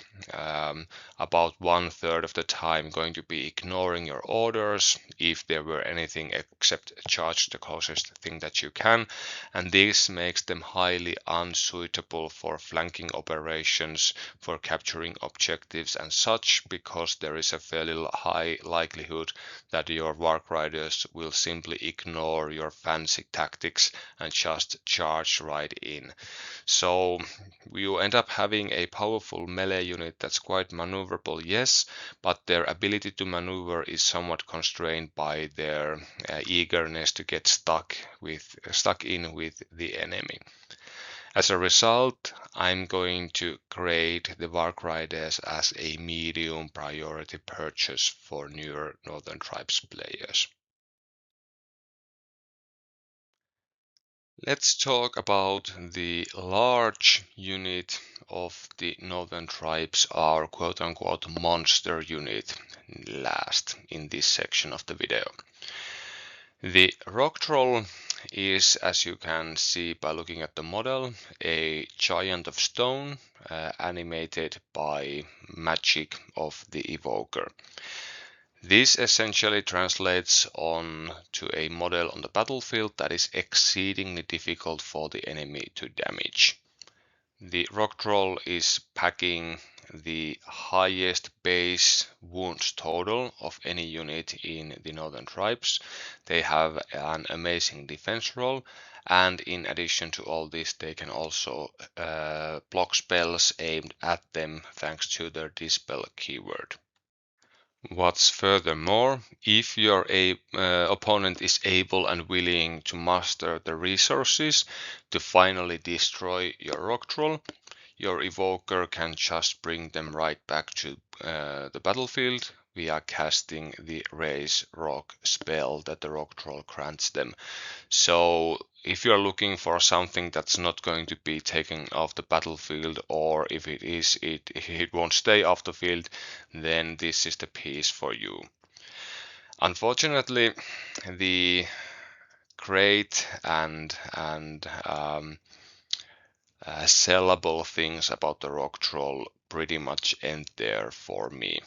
about 1/3 of the time going to be ignoring your orders if there were anything except charge the closest thing that you can, and this makes them highly unsuitable for flanking operations, for capturing objectives and such, because there is a fairly high likelihood that your Warg Riders will simply ignore your fancy tactics and just charge right in. So you end up having a powerful melee unit that's quite maneuverable, yes, but their ability to maneuver is somewhat constrained by their eagerness to get stuck in with the enemy. As a result, I'm going to grade the Warg Riders as a medium priority purchase for newer Northern Tribes players. Let's talk about the large unit of the Northern Tribes, our quote-unquote monster unit, last in this section of the video. The Rock Troll is, as you can see by looking at the model, a giant of stone animated by magic of the evoker. This essentially translates on to a model on the battlefield that is exceedingly difficult for the enemy to damage. The Rock Troll is packing the highest base wounds total of any unit in the Northern Tribes. They have an amazing defense roll, and in addition to all this, they can also block spells aimed at them thanks to their Dispel keyword. What's furthermore, if your opponent is able and willing to muster the resources to finally destroy your Rock Troll, your evoker can just bring them right back to the battlefield via casting the Raise Rock spell that the rock troll grants them. So if you're looking for something that's not going to be taken off the battlefield, or if it is, it won't stay off the field, then this is the piece for you. Unfortunately, the great and sellable things about the rock troll pretty much end there for me.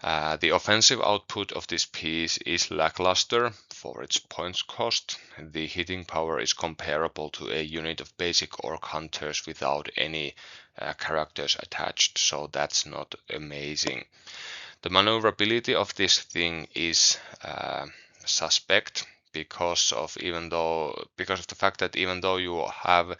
The offensive output of this piece is lackluster for its points cost. The hitting power is comparable to a unit of basic orc hunters without any characters attached, so that's not amazing. The maneuverability of this thing is suspect because of the fact that even though you have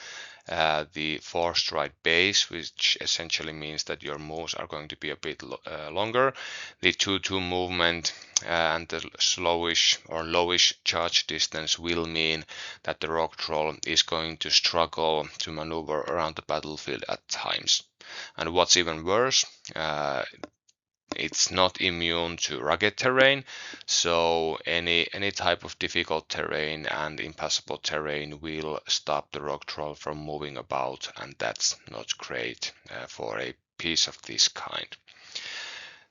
the 4-stride base, which essentially means that your moves are going to be a bit longer, the 2-2 movement and the slowish or lowish charge distance will mean that the rock troll is going to struggle to maneuver around the battlefield at times. And what's even worse, it's not immune to rugged terrain, so any type of difficult terrain and impassable terrain will stop the rock troll from moving about, and that's not great for a piece of this kind.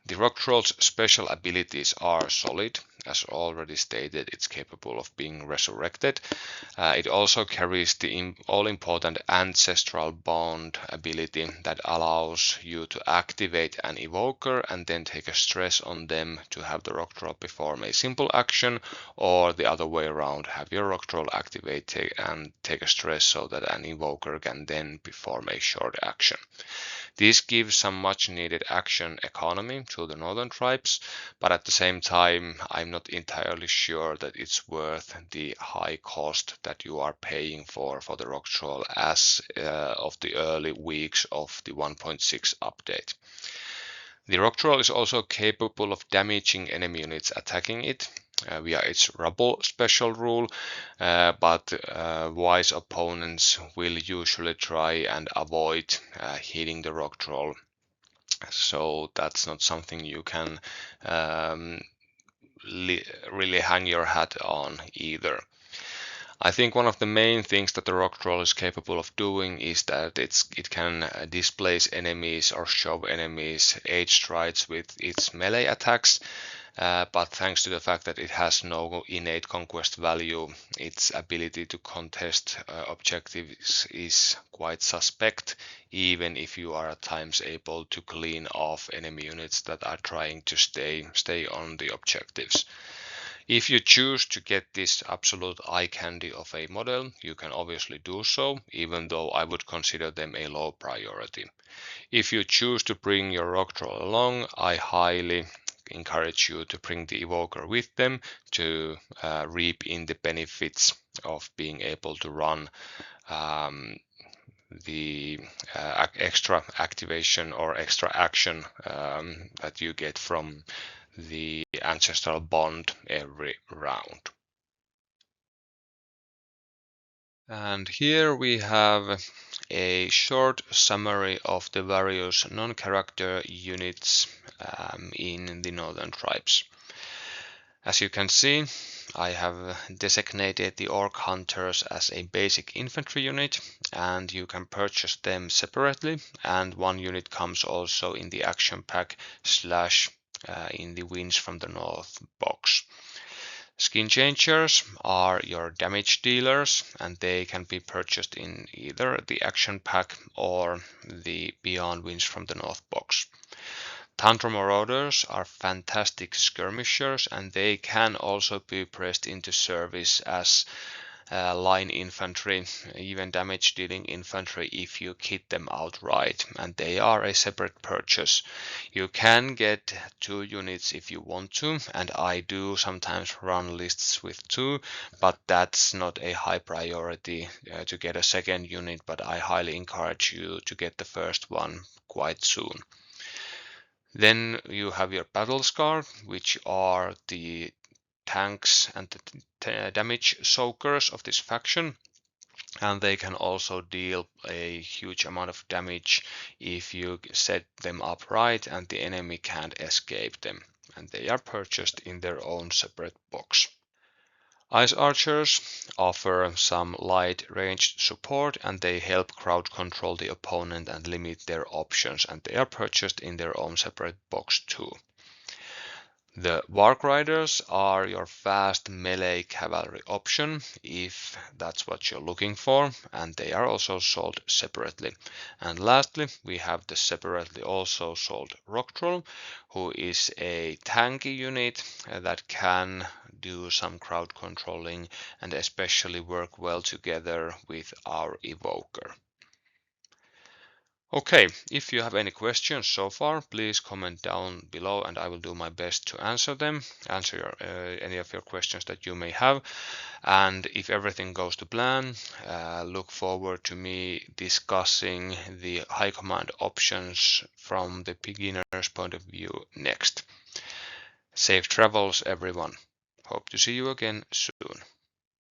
The rock troll's special abilities are solid. As already stated, it's capable of being resurrected. It also carries the all-important ancestral bond ability that allows you to activate an evoker and then take a stress on them to have the rock troll perform a simple action, or the other way around, have your rock troll activate and take a stress so that an evoker can then perform a short action. This gives some much needed action economy to the northern tribes, but at the same time I'm not entirely sure that it's worth the high cost that you are paying for the rock troll as of the early weeks of the 1.6 update. The rock troll is also capable of damaging enemy units attacking it via its rubble special rule, but wise opponents will usually try and avoid hitting the rock troll, so that's not something you can really hang your hat on either. I think one of the main things that the rock troll is capable of doing is that it can displace enemies or shove enemies 8 strides with its melee attacks, but thanks to the fact that it has no innate conquest value, its ability to contest objectives is quite suspect, even if you are at times able to clean off enemy units that are trying to stay on the objectives. If you choose to get this absolute eye candy of a model, you can obviously do so, even though I would consider them a low priority. If you choose to bring your rock troll along, I highly encourage you to bring the evoker with them to reap in the benefits of being able to run the extra activation or extra action that you get from the ancestral bond every round. And here we have a short summary of the various non-character units in the northern tribes. As you can see, I have designated the orc hunters as a basic infantry unit, and you can purchase them separately, and one unit comes also in the action pack / in the Winds from the North box. Skin changers are your damage dealers, and they can be purchased in either the action pack or the Beyond Winds from the North box. Tundra Marauders are fantastic skirmishers, and they can also be pressed into service as line infantry, even damage dealing infantry if you kit them outright, and they are a separate purchase. You can get 2 units if you want to, and I do sometimes run lists with 2, but that's not a high priority to get a second unit, but I highly encourage you to get the first one quite soon. Then you have your battle scar, which are the tanks and the damage soakers of this faction, and they can also deal a huge amount of damage if you set them up right and the enemy can't escape them. and they are purchased in their own separate box. Ice archers offer some light range support, and they help crowd control the opponent and limit their options, and they are purchased in their own separate box too. The Warc Riders are your fast melee cavalry option, if that's what you're looking for, and they are also sold separately. And lastly, we have the separately also sold Rock Troll, who is a tanky unit that can do some crowd controlling and especially work well together with our Evoker. Okay, if you have any questions so far, please comment down below and I will do my best to answer them, any of your questions that you may have. And if everything goes to plan, look forward to me discussing the high command options from the beginner's point of view next. Safe travels, everyone. Hope to see you again soon.